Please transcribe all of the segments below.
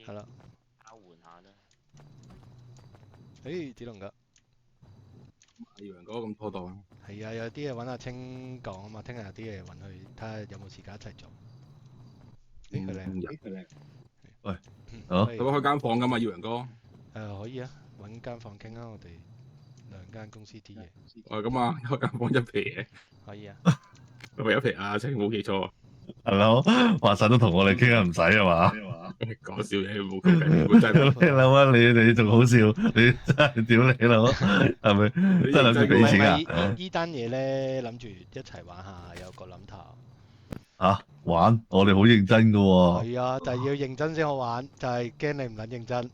係啦。交換下啦。子龍哥，楊哥咁拖檔，係啊，有啲嘢揾阿清講啊嘛，聽日有啲嘢揾佢，睇下有冇時間一齊做。佢嚟。喂，使乜開間房㗎嘛？耀陽哥。可以啊，揾間房傾啊，我哋兩間公司啲嘢。咁啊，開間房一皮嘅。可以啊。係咪一皮啊？清冇記錯。係咯，話晒都同我哋傾啊，唔使係嘛？講笑嘢，冇傾偈，真係。你諗下，你仲好笑，你真係屌你老，係咪？真係諗住俾錢啊？依單嘢咧，諗住一齊玩下，有個諗頭。玩？我哋好認真噶喎。係啊，就係要認真先好玩，就係驚你唔撚認真。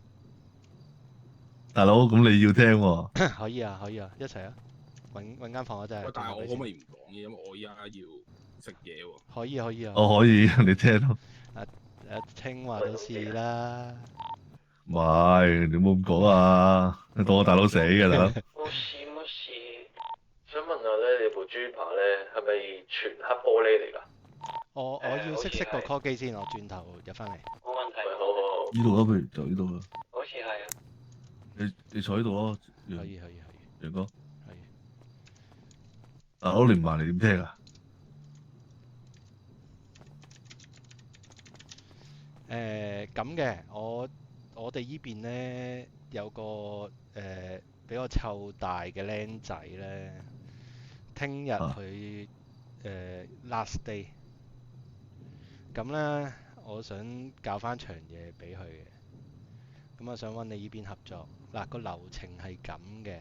大佬，咁你要聽喎。可以啊，一齊啊，揾間房啊，真係。但係我可唔可以唔講嘢？因為我依家要食嘢喎。可以啊。我可以，你聽咯。阿清話到事啦。唔係，你冇咁講啊！你當我大佬死㗎啦。冇事，想問下咧，你部 Jeep 咧係咪全黑玻璃嚟㗎？我要熄個 call 機先，我轉頭入翻嚟。冇問題，好。呢度啊，不如就呢度啦。好似係啊。你坐呢度咯。可以。楊哥。可以。大佬連埋你點聽啊？咁嘅，我哋依邊咧有個比較湊大嘅僆仔咧，聽日佢last day，咁咧我想搞翻場嘢俾佢嘅，咁我想揾你依邊合作。嗱，個流程係咁嘅，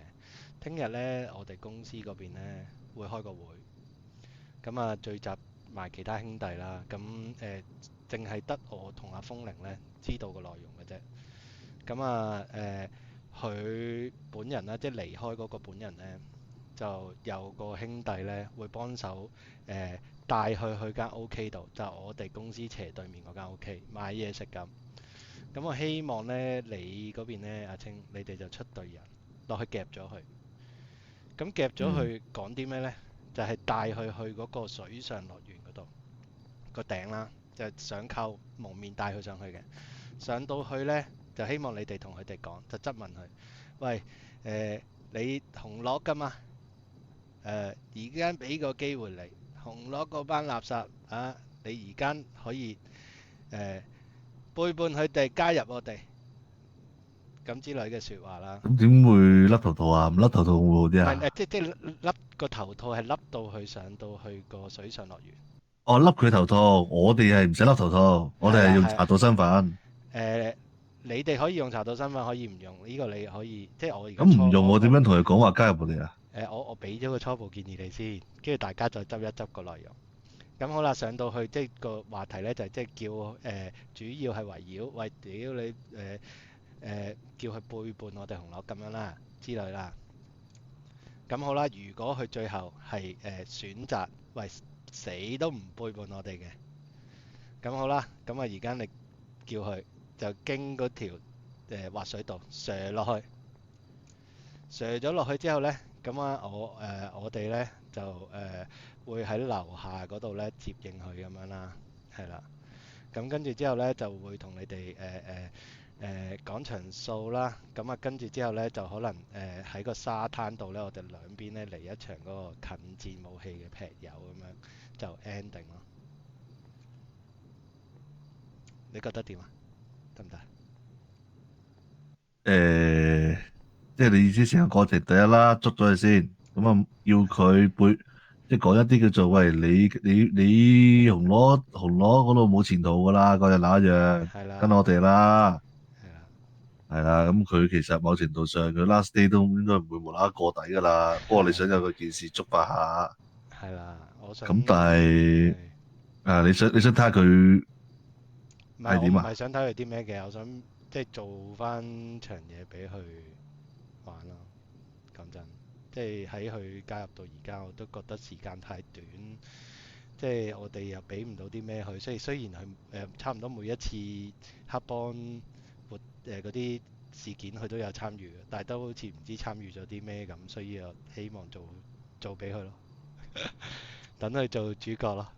聽日咧我哋公司嗰邊咧會開個會，咁啊聚集埋其他兄弟啦，咁淨係得我同阿風鈴咧知道個內容嘅啫。咁啊佢本人啦，即係離開嗰個本人咧，就有個兄弟咧會幫手帶去間 OK 度，就係我哋公司斜對面嗰間 OK 買嘢食咁。咁我希望咧你嗰邊咧阿清，你哋就出隊人落去夾咗佢。咁夾咗佢講啲咩咧？就係帶佢去嗰個水上樂園嗰度個頂啦，就係想靠蒙面帶佢上去嘅。上到去呢，就希望你哋同佢哋講，就質問佢：喂，你紅樂㗎嘛？而家俾個機會你，紅樂嗰班垃圾啊！你而家可以背叛佢哋，加入我哋咁之類嘅説話啦。咁點會甩頭套啊？唔甩頭套會好啲啊？唔係即笠個頭套係笠到去上到去個水上樂園。哦，笠佢頭套，我哋係唔使笠頭套，我哋係用查到身份。你哋可以用查到身份，可以唔用呢個你可以，即係我而家咁唔用我點樣同佢講話加入我哋啊？我俾咗個初步建議你先，跟住大家再執一執個內容。咁好啦，上到去即係個話題呢，就係即係叫主要係圍繞喂屌你叫佢背叛我哋紅樓咁樣啦之類啦。咁好啦，如果佢最後係選擇喂死都唔背叛我哋嘅，咁好啦，咁啊而家你叫佢就經嗰條滑水道射落去，射咗落去之後呢，咁啊我哋呢就會喺樓下嗰度呢接應佢咁樣啦，係啦。咁跟住之後呢，就會同你哋講場數啦。咁啊跟住之後呢，就可能喺個沙灘度呢，我哋兩邊呢嚟一場嗰個近戰武器嘅劈友咁樣就 ending 咯。你覺得點啊？得唔得？即係你意思成個過程第一啦，捉咗佢先，咁啊要佢背，即係講一啲叫做喂你紅攞嗰度冇前途噶啦，嗰日那樣，跟我哋啦，係啦，咁佢其實某程度上佢 last day 都應該唔會無啦啦過底噶啦，不過你想有個件事觸發下，係啦，我想咁但係你想睇下佢係點啊？唔係想睇佢啲咩嘅，我想即係做翻場嘢俾佢玩咯。講真，即係喺佢加入到而家，我都覺得時間太短。即係我哋又俾唔到啲咩佢，雖然佢差唔多每一次黑幫嗰啲事件佢都有參與嘅，但係都好似唔知參與咗啲咩咁，所以我希望做俾佢咯，等佢做主角咯。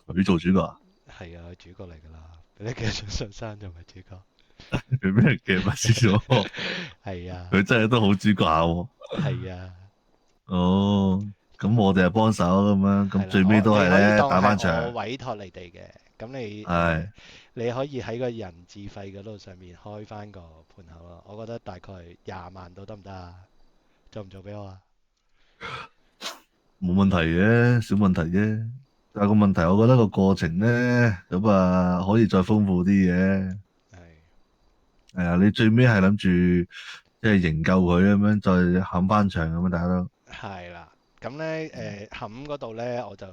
佢做主角啊？係啊，主角嚟㗎啦，你騎咗上山就唔係主角。佢俾人夾埋死咗，係啊，佢真係都好主角下喎。係啊，哦，咁我哋係幫手咁樣，咁係啦。最尾都係你可以咧當係我打翻場，委託你哋嘅，咁你係你可以喺個人自費嗰度上面開翻個盤口咯。我覺得大概20萬到得唔得啊？做唔做俾我啊？冇問題嘅，小問題啫。但係個問題，我覺得個過程咧，咁啊可以再豐富啲嘅。係。係啊，你最尾係諗住即係營救佢咁樣，再冚翻場咁樣，大家都係啦，咁呢，冚嗰度呢，我就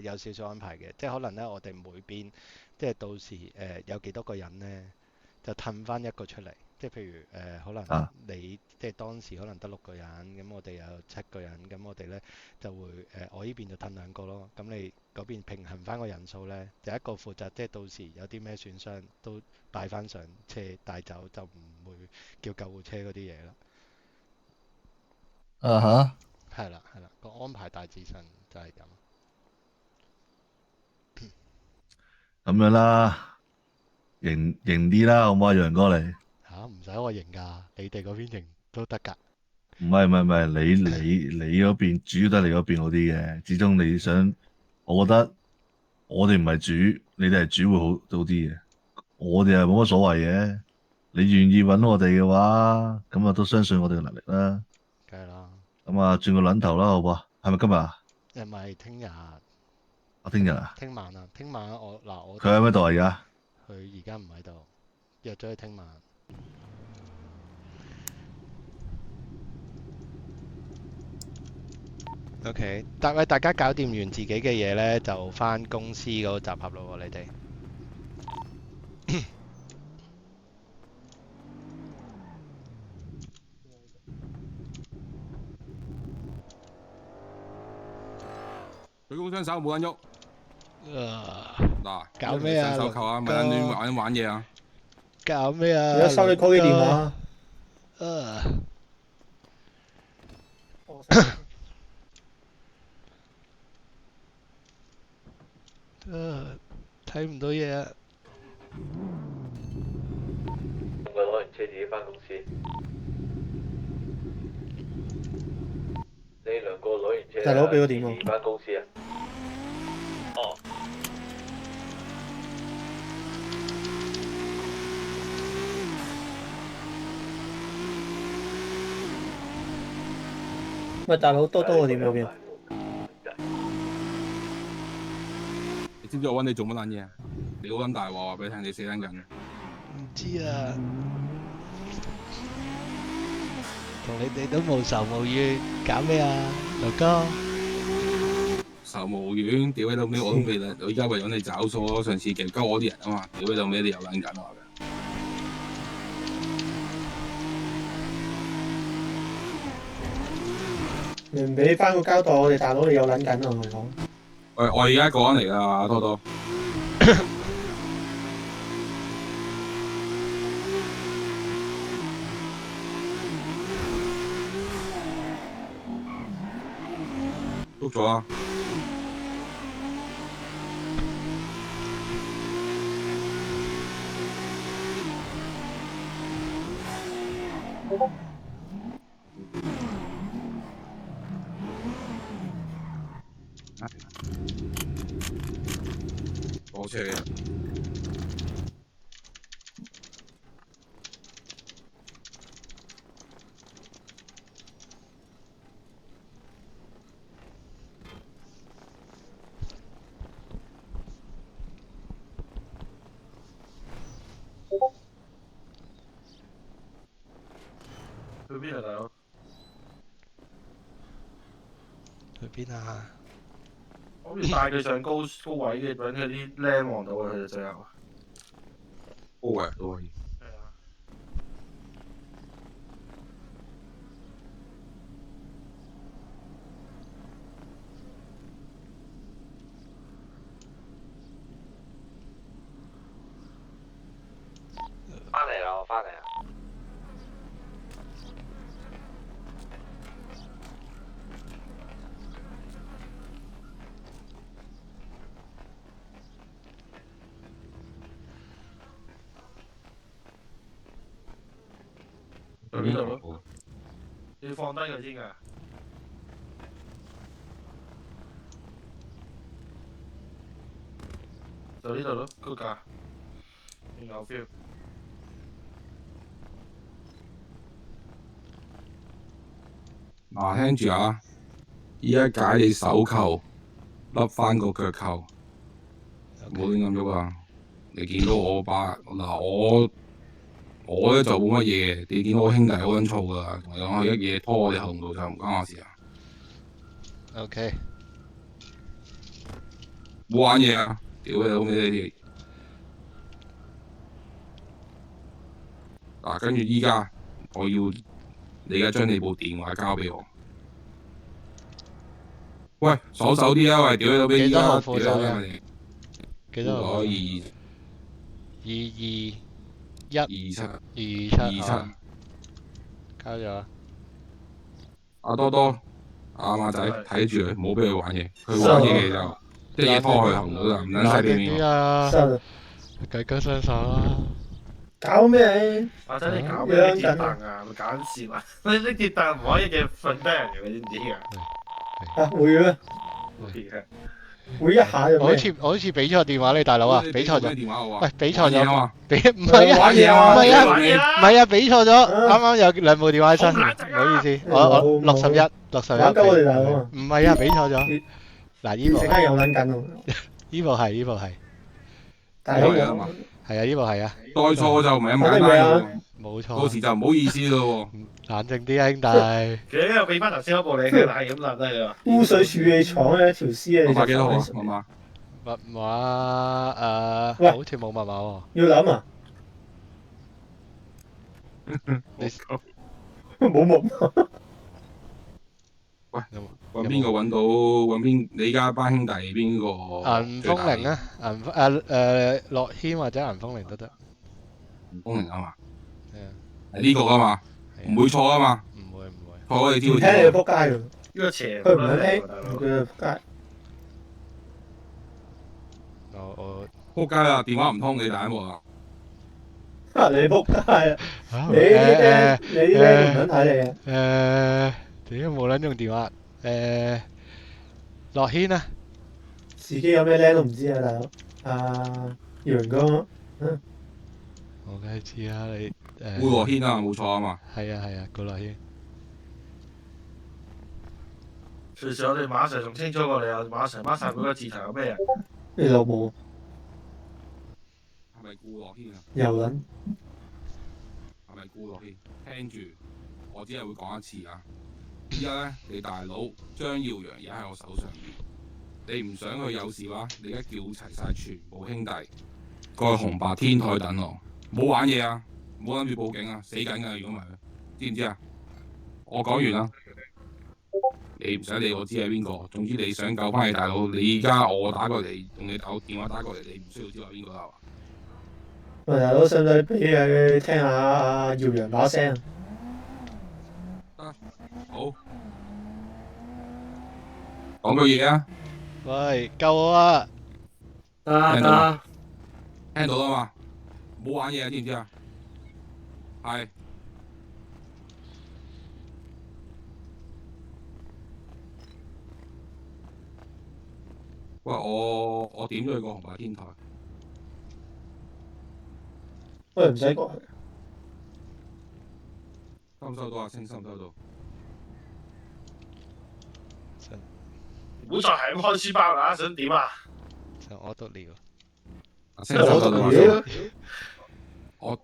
有少少安排嘅，即係可能呢，我哋每邊即係到時有幾多個人呢，就褪翻一個出嚟，即係譬如可能啊你即係當時可能得6個人，咁我哋有7個人，咁我哋呢就會我呢邊就褪2個咯，咁你嗰邊平衡翻個人數呢，就一個負責，即係到時有啲咩損傷都帶翻上車帶走，就唔會叫救護車嗰啲嘢啦。啊哈，係啦，係啦，個安排大致上就係咁。咁樣啦，型啲啦，好唔好啊？楊哥嚟，吓，唔使我認㗎，你哋嗰邊認都得㗎。唔係，你嗰邊主要得你嗰邊好啲嘅，始終你想，我覺得我哋唔係主，你哋係主會好啲嘅，我哋係冇乜所謂嘅，你願意揾我哋嘅話，咁啊都相信我哋嘅能力啦，梗係啦，咁啊轉個撚頭啦，好唔好啊？係咪今日啊？係咪聽日？我聽日啊？聽晚啊？聽晚我佢喺咩度啊？而家？佢而家唔喺度，約咗佢聽晚。OK，大家搞掂完自己嘅嘢呢，就翻公司嗰度集合咯喎，你哋。舉高雙手冇人喐。啊嗱，搞咩啊上手扣啊，咪撚亂玩嘢啊！搞咩啊？而家收你 call 機電話。啊！睇唔到嘢啊！咁佢攞完車自己翻公司。你兩個攞完車，大佬俾個電話自己翻公司啊？哦。喂，大佬多個電話邊？你知唔知我揾你做乜撚嘢啊？你好撚大鑊，話俾你聽，你死撚緊。唔知啊，同你哋都無仇無怨，搞咩啊，劉哥？仇無怨，屌你老味，我都未啦，我而家為咗你找數咯。上次夾鳩我啲人啊嘛，屌你老味，你又撚緊我嘅。你唔俾翻個交代，我哋大佬你有撚緊啊！我同你講。喂，我而家過緊嚟啦，多多。捉咗啊！火車嘅。去邊啊，大佬？去邊啊？我要帶佢上高位嘅，等佢啲僆望到佢就最後。高位都可以。係啊。翻嚟啦，我翻嚟啦。就呢度咯，你要放低佢先㗎。就呢度咯，高架。有 feel。嗱，聽住啊！依家解你手扣，笠翻個腳扣，唔好亂咁喐啊！你見到我我咧就冇乜嘢，你見到我兄弟好撚燥噶，同你講佢一嘢拖我哋後路就唔關我事啊！ OK，冇玩嘢啊！屌你老味你哋！嗱，跟住依家我要你而家將你部電話交俾我。喂，爽手啲啊！喂，屌你老味依幾多號家，副手啊屌你幾多號？二二七啊交咗。阿多多阿馬仔睇住佢，唔好俾佢玩嘢。佢玩嘢就即係嘢拖佢行到啦，唔撚冷靜使俾面我。啲啊！收啦，計腳雙手啦。搞咩？或者你搞咩啲鐵凳啊？咪搞緊事嘛？你啲鐵凳唔可以嘅瞓低人嘅，你知唔知㗎？啊會嘅咩？會一下就咩？我好似俾錯電話你大佬啊！俾錯咗。電話我喂，俾錯咗。嘢啊嘛，俾唔係啊？玩嘢啊唔係啊？玩嘢啦唔係啊！俾錯咗。啱啱有兩部電話喺身，唔好冷靜啊好意思。我61玩鳩我哋大佬啊！唔係啊！俾錯咗。嗱，呢部成間又撚緊喎，呢部係。大佬係啊嘛係啊，呢部係啊。代錯就唔係咁簡單肯定係啊喎，冇錯。到時就唔好意思咯冷靜啲啊，兄弟。其實又俾翻頭先嗰部你，佢係咁立低你話。污水處理廠咧條屍喎。你密碼幾多號啊？就密碼密碼喂好似冇密碼喎。要諗啊！你冇木，揾邊個揾到？揾邊？你而家班兄弟邊個？銀風鈴啊，樂軒或者銀風鈴都得。銀風鈴啊嘛，係啊，係呢個啊嘛，係啊唔會錯啊嘛，唔會。錯我哋知唔道知道。聽你就仆街喎！呢個邪佢唔肯聽，大佬。佢就仆街。我撲街啦！電話唔通你打我啊！啊你仆街啊！啊你啲僆，你啲僆唔想睇你啊！屌冇撚用電話。樂軒啊，自己有咩僆都唔知啊，大佬。啊，楊哥，我梗係知啦，你會和軒啊，冇錯啊嘛。係啊，個樂軒。隨時我哋馬 Sir 仲清楚過你啊！馬 Sir mark 晒每個字頭有咩人。你老母係咪顧樂軒啊？又撚係咪顧樂軒？聽住，我只係會講一次啊！依家咧，你大佬張耀揚而家喺我手上邊，你唔想佢有事話，你而家叫齊晒全部兄弟過去紅白天台等我，唔好玩嘢啊！唔好諗住報警啊，死緊㗎！如果唔係，知唔知啊？我講完啦，你唔使理我知係邊個，總之你想救翻你大佬，你而家我打過嚟，用你電話打過嚟，你唔需要知道係邊個啦。喂，大佬，使唔使俾佢聽下阿耀陽把聲？好，講句嘢啊！喂，救我啊！聽到啦聽到啦嘛，唔好玩嘢啊，知唔知啊？係。喂，我點咗佢個紅白天台，喂，唔使過去。收唔收到啊？清收唔收到？唔好再係咁開書包啦！想點啊？就我都聊。啊，清收唔收到啊？屌我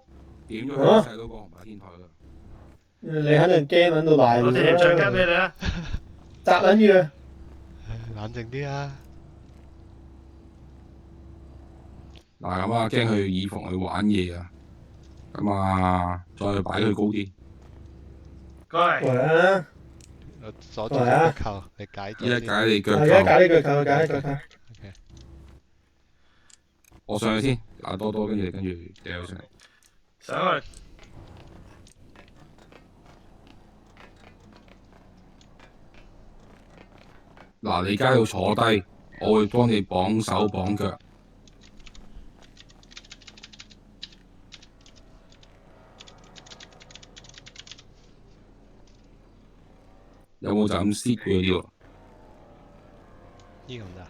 點咗佢細佬個紅白天台啦。你肯定驚撚到賴我哋條橡筋俾你啊！砸撚住佢。冷靜啲啊！嗱咁啊，驚佢以防佢玩嘢啊，咁啊，再擺佢高啲。過嚟。喂啊！我鎖住隻扣，你解咗依家先。解你腳而家扣，搞呢句扣，搞呢句扣。我上去先，嗱多多跟住掉上嚟。上去。嗱，你而家要坐低，我會幫你綁手綁腳。有冇就咁 sit 佢嗰啲喎？呢個唔得。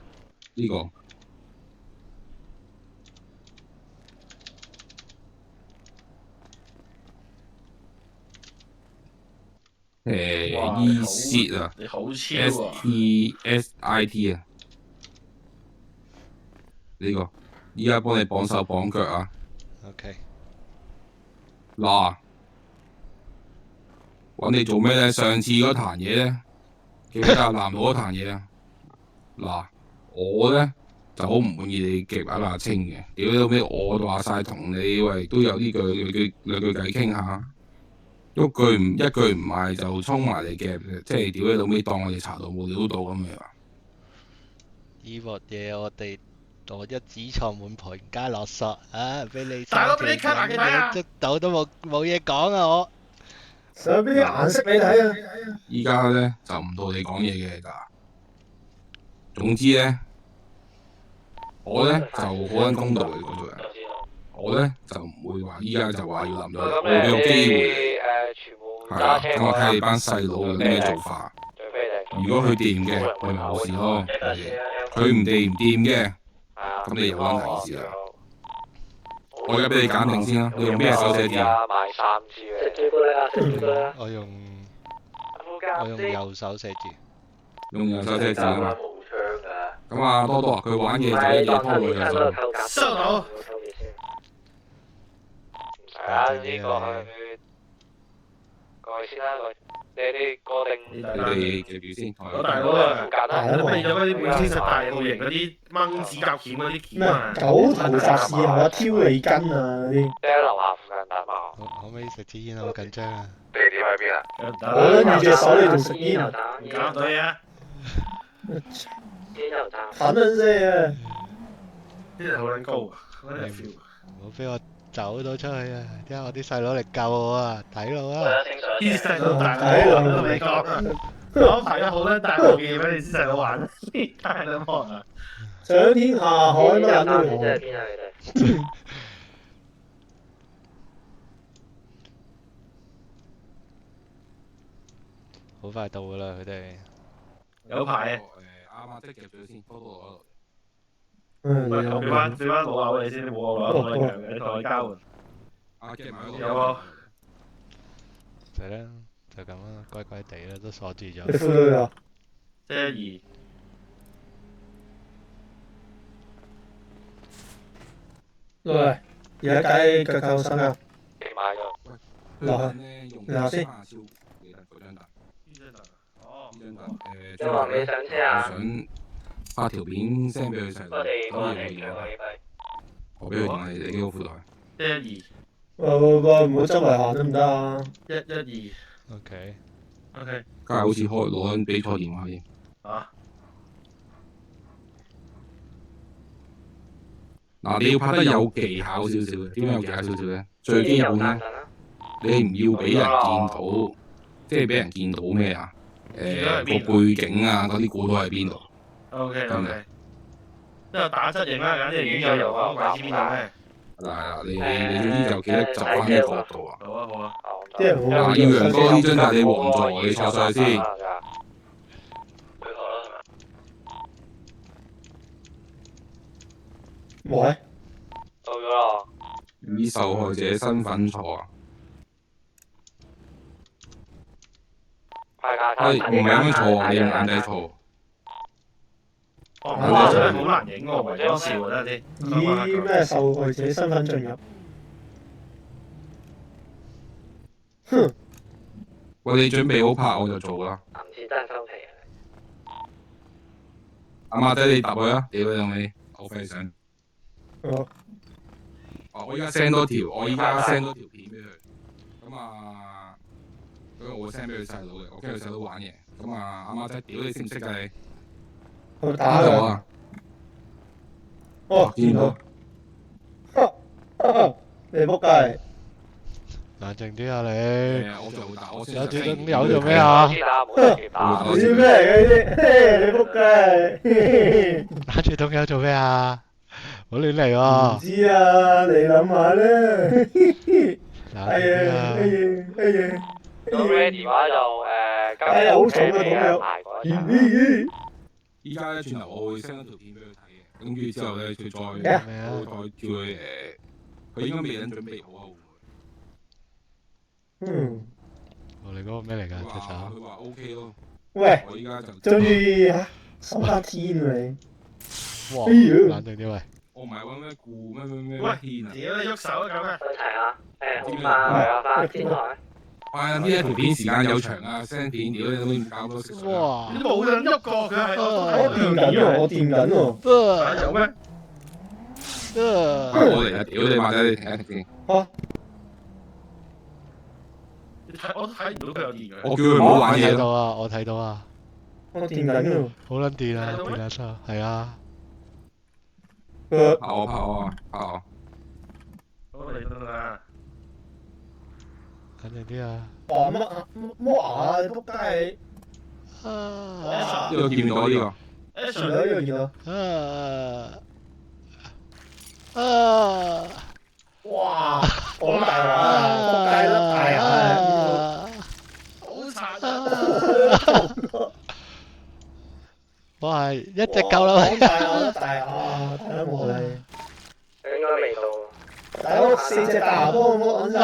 呢個哇 E sit 啊你好超，S 啊！ T S I T 啊，呢個依家幫你綁手綁腳啊！ OK。嗱，揾你做咩咧？上次嗰壇嘢咧，記唔記得阿南佬嗰壇嘢啊？嗱，我咧就好唔滿意你夾硬阿清嘅，屌你老尾，我話晒同你喂都有呢句兩句偈傾下，一句唔係就衝埋嚟夾，即係屌你老尾當我哋查到冇料到咁樣。呢鑊嘢我一指錯滿盤皆落索啊！俾你大佬俾你 cut 埋佢睇啊捉到都冇嘢講啊！我上邊啲顏色你睇啊！依家咧就唔到你講嘢嘅㗎。總之咧，我咧就好撚公道嘅嗰做人，我咧就唔會話依家就話要臨到你，我會俾個機會你，係啊，等我睇你班細佬有啲咩做法。如果佢掂嘅，咪冇事咯。佢唔掂嘅，咁你有撚提示啦。我而家俾你揀定先啦，你用咩手寫字啊？食朱古力啊！食朱古力啊！我用右手寫字。用右手寫字啊嘛。無槍㗎。咁啊，多多啊，佢玩嘢就一嘢拖佢右手。收到。係啊，呢個過去先啦，你過定。你哋記住先。我大佬啊，係你咪有嗰啲滿清十大酷刑嗰啲掹指甲鉗嗰啲鉗咩啊？九頭髮侍候啊，挑脷根啊嗰啲。你喺樓下附近打嘛？可唔可以食支煙啊？好緊張啊！地點喺邊啊？我跟住隻手嚟做食煙啊！唔搞對啊！煙油彈。粉撚聲啊！呢人好撚高啊！嗰啲 feel。唔好俾我走到出去啊！聽下我啲細佬嚟救我啊！睇路啊！啲細佬大佬，我同你講，我排咗好多大部嘢俾你啲細佬玩，大佬啊！上天下海乜撚都真係有。邊啊你哋？好快到噶啦，佢哋。有排啊！啱啱即係夾咗先，多多攞落。喂，俾翻老牛你先，你冇我老牛同你強嘅，你同佢交換。啊，夾埋嗰個。有喎。就係啦，就咁啦，乖乖地啦，都鎖住咗。你副隊啊？即係喂，而家計腳扣身啊！你買咗？落去落先記得嗰張凳。哦。呢張凳你話你上車啊？我想發條片 send 俾佢細佬，我哋咁你場可以啊，我俾佢電話你呢個褲袋。即喂，唔好周圍行得唔得啊？ OK。 OK。家下好似攞緊比賽電話添。啊。嗱，你要拍得有技巧少少嘅，點樣有技巧少少咧？最基本咧，你唔要俾人見到，即係俾人見到咩啊？個背景啊，嗰啲估到喺邊度？ OK。即係打側影啦，簡直影有油啊，鬼知邊度咩？嗱，你總之就記得就翻呢個角度啊！好啊好啊。啲人嗱，要陽哥呢張就係你王座，你坐上去先。喂，到咗啦。以受害者身份坐啊！唔係咁樣坐，你用眼仔坐。哇！真係好難影喎，為咗笑得啲。以咩受害者身份進入？哼！喂，你準備好拍我就做啦。唔似真係收皮啊！阿媽仔，你答佢啊！屌你老味，我費上。哦。我依家 send 多條片俾佢。咁啊，咁我 send 俾佢細佬嘅，我驚佢細佬玩嘢。咁啊，阿媽仔，屌你識唔識㗎你？我打佢。咗啊！哦，見到。你仆街！冷靜啲啊你！我做打我先。有條燈友做咩啊？先打，冇得接打。你知咩嚟嘅呢啲？你仆街！打住燈友做咩啊？唔好亂嚟唔喎！知啊，你諗下啦。冷哎呀靜啲啊！哎呀哎呀！咁 ready 嘅話就今哎呀好爽啊日咁樣排過一陣。咦依家咧轉頭我會 send 一條片俾佢睇嘅，跟住之後咧佢再咩我會再叫佢佢應該未人準備好啊會唔嗯，哦，你嗰個咩嚟會？㗎？隻手？佢話 OK 咯，喂，我依家就終於嚇收下天啊你！哇！哎呀冷靜啲喂。我唔係揾咩顧咩喂，軒啊，屌你喐手啊咁啊！一齊啊！好快啊！翻天台。啊呢一條片時間有長啊，send 片屌你都唔搞多食水啊！哇！你冇人喐過佢係我掂緊喎，我掂緊喎。啊有咩？我嚟啊！屌你媽仔，你停一停先，你睇我都睇唔到佢有電嘅。我叫佢唔好玩嘢咯。睇到啊！我睇到啊！我掂緊喎。好撚電啊！睇到咩電啊收，係啊！拍我拍我啊拍我！好嚟得啦。冷靜啲啊！哇乜乜啊！仆街啊！呢個見唔到呢個。 你！見到呢個見到。哇！好大鑊啊！仆街甩大啊！好慘啊！哇！係一隻夠啦喂！好大啊！大啊！睇得我你。應該未到。大佬四隻大牙幫我揾晒。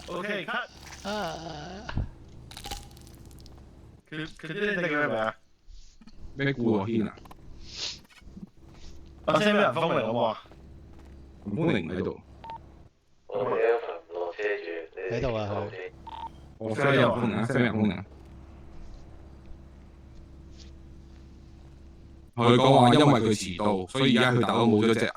OK cut。啊！佢啲定係咪啊？咩顧我軒啊？把聲俾人封嚟好冇啊？吳風玲喺度，我哋 Alpha 唔落車住，你哋喺度啊落車。我 send 入風玲啊，send 入風玲啊。佢講話因為佢遲到，所以而家佢大佬冇咗隻牙。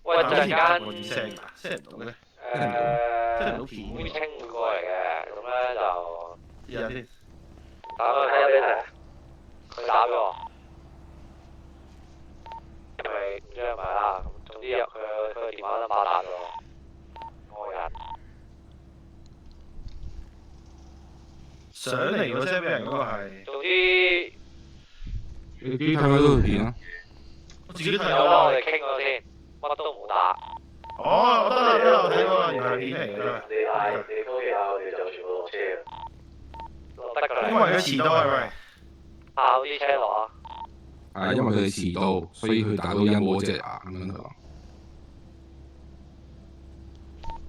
喂，陣間我啲聲啊，send 唔到嘅咧，誒到片會清會過嚟嘅，咁咧就試下先。打佢睇下俾你睇。佢打俾我，因為唔知係咪啦。咁總之佢個電話 number 打咗我，我人。上嚟個聲俾人嗰個係，總之你自己睇嗰條片啊。我自己睇有啦，我到。哋傾咗先，乜都唔好打。哦，我得啦，我睇過，原來係片嚟嘅。你嗌，你封嘢嗌，我哋就全部落車啦。落得㗎因為啦，佢遲到係咪？跑啲車落啊！係因為佢哋遲到，所以佢大佬因冇咗隻牙咁樣佢話。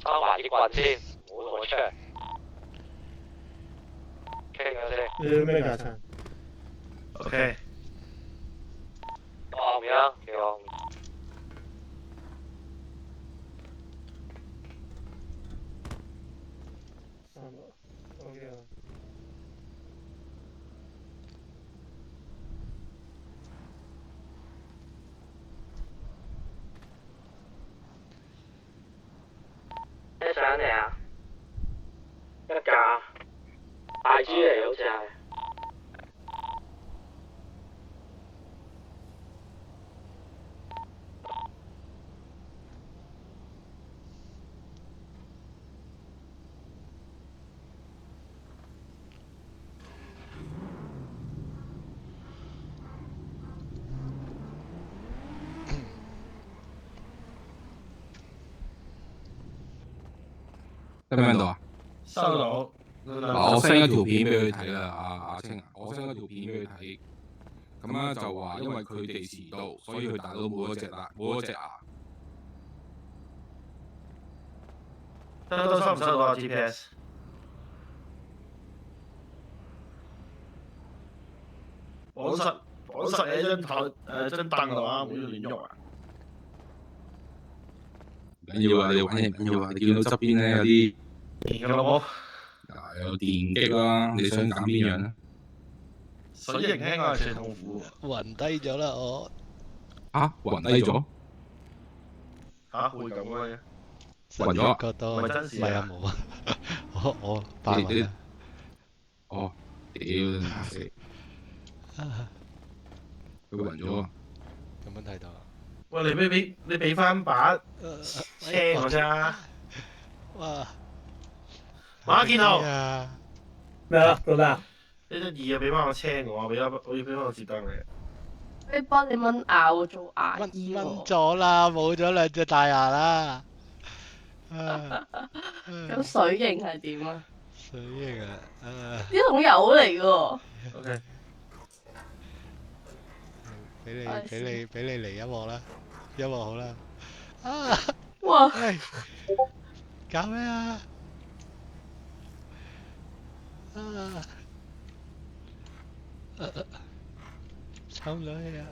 收埋啲棍先，唔好同我出嚟。傾咗先，你要咩架撐？ OK。我後面啊，叫我後面。OK 啊。咩相嚟啊？一架大 G 嚟，好似係。聽唔聽到啊？收到。嗱，我 send 一條片俾佢睇啦，阿青啊，我 send 一條片俾佢睇。咁咧就話因為佢哋遲到，所以佢大佬冇咗隻牙，冇咗隻牙。收唔收到啊 GPS？綁實你張台張凳度啊，唔好亂喐啊！唔緊要啊，你玩嘢唔緊要啊，你見到側邊咧有啲電嘅老母，有電擊啦，你想揀邊樣咧？水型輕我係最痛苦。暈低咗啦我。嚇，暈低咗，嚇會咁嘅？暈咗啊覺得唔係真事啊唔係啊冇啊，我扮你暈啊。哦，屌你死！佢暈咗啊！咁樣睇到啊？喂，你俾翻把車我咋？哇！馬建豪，啊！咩啊？做咩啊？呢隻二啊俾翻個車我，我要俾翻個折燈你。你幫你蚊咬做牙掹醫喎。咗啦，冇咗兩隻大牙啦。啊咁水型係點啊？水型啊，呢桶油嚟嘅喎。 OK，俾你我俾你嚟一幕啦，一幕好啦。啊！哇！喂，搞咩啊？啊！抽唔到氣啊！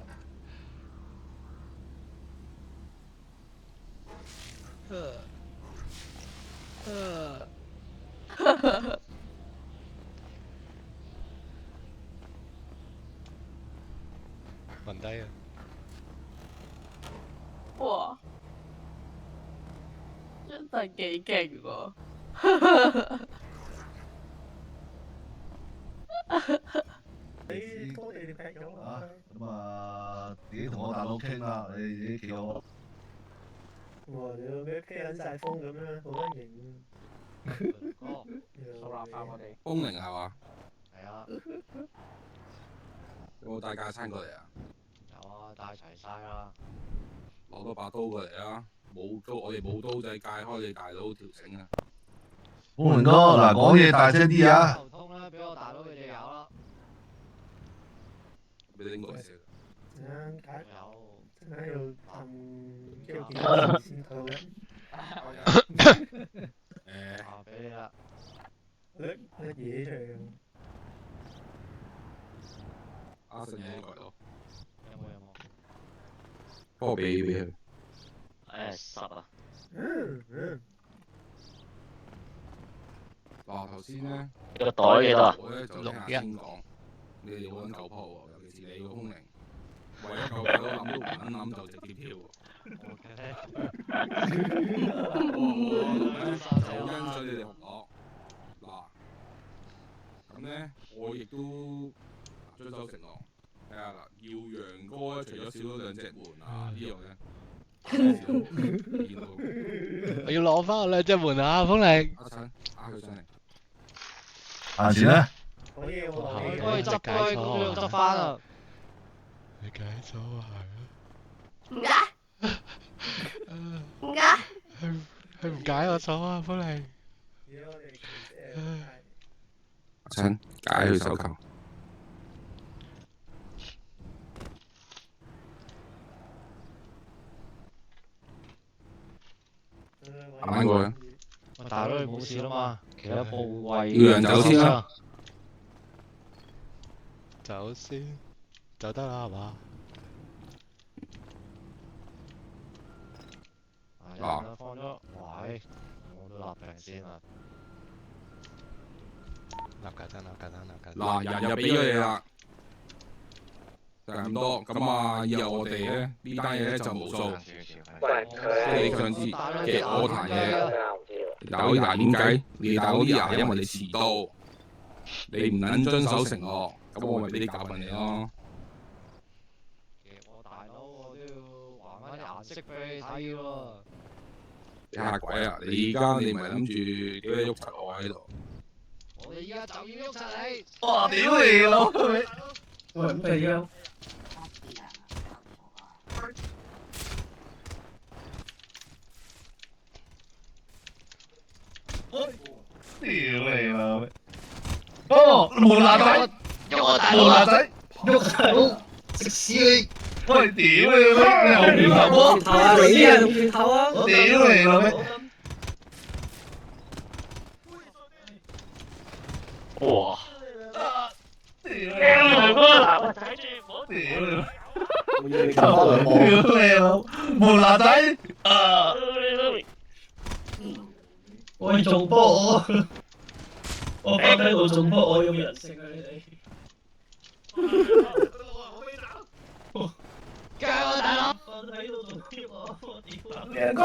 暈低啊！哇！真係幾勁喎！你拖地你劈咗啊啦。咁啊，自己同我大佬傾啦，你自己企好。哇！你老味披緊晒風咁樣，好得型。哦，收納翻我哋。風鈴係嘛？係啊，有冇帶架撐過嚟啊？有啊，帶齊晒啦。攞多把刀過嚟啊！冇刀，我哋冇刀仔戒開你大佬條繩啊！風明哥，嗱講嘢大聲啲啊！流通啦，俾我大佬佢哋咬啦。俾你拎過嚟先。陣間解，有。陣間要噴肌肉檢查先睇到。啊，俾你啦。乜嘢出嚟？阿信嘢過嚟咯，有冇？幫我俾佢。10啊。嗱頭先咧，個袋幾多啊？我咧就聽阿清講，你哋好撚狗鋪喎，尤其是你個空靈，為一嚿大佬諗都唔撚諗就直接跳喎。我好欣賞你哋紅樂。嗱，咁咧我亦都遵守承諾。睇下啦，耀陽哥咧除咗少咗兩隻門啊，呢樣咧。我要攞翻我兩隻門啊，風鈴。阿陳，佢上嚟。閒錢咧？可以喎，我幫佢執開，咁要執翻啊！你解咗啊？唔解，唔解。佢唔解我手啊，風鈴。阿陳，解佢手球。慢慢過去。我大佬你冇事啦嘛？其他部位。耀陽走先啦。走先，走得啦係嘛？嗱，放咗，喂，我都立定先啦。立架燈，立架燈，立架燈。嗱，人又俾咗你啦，就係咁多。咁啊，以後我哋咧呢單嘢咧就冇數。即係你上次嘅我壇嘢，大佬啲牙點計？你大佬啲牙因為你遲到，你唔撚遵守承諾，咁我咪俾啲教訓你咯。我大佬我都要還翻啲顏色俾你睇喎。你嚇鬼啊！你而家你唔係諗住屌你喐柒我喺度？我哋依家就要喐柒你。哇！屌你老味！喂，咁你而家屌你老味！哦，門牙仔，門牙仔，喐大佬，食屎你！喂，屌你老味！你後面頭喎，頭啊，你啊，用拳頭啊！屌你老味！哇！屌你老母！嗱，睇住唔好屌你老！門牙仔，啊！我要重波我放喺度重波，我用人性啊你哋！加油大佬！放喺度重波我屌！梁哥，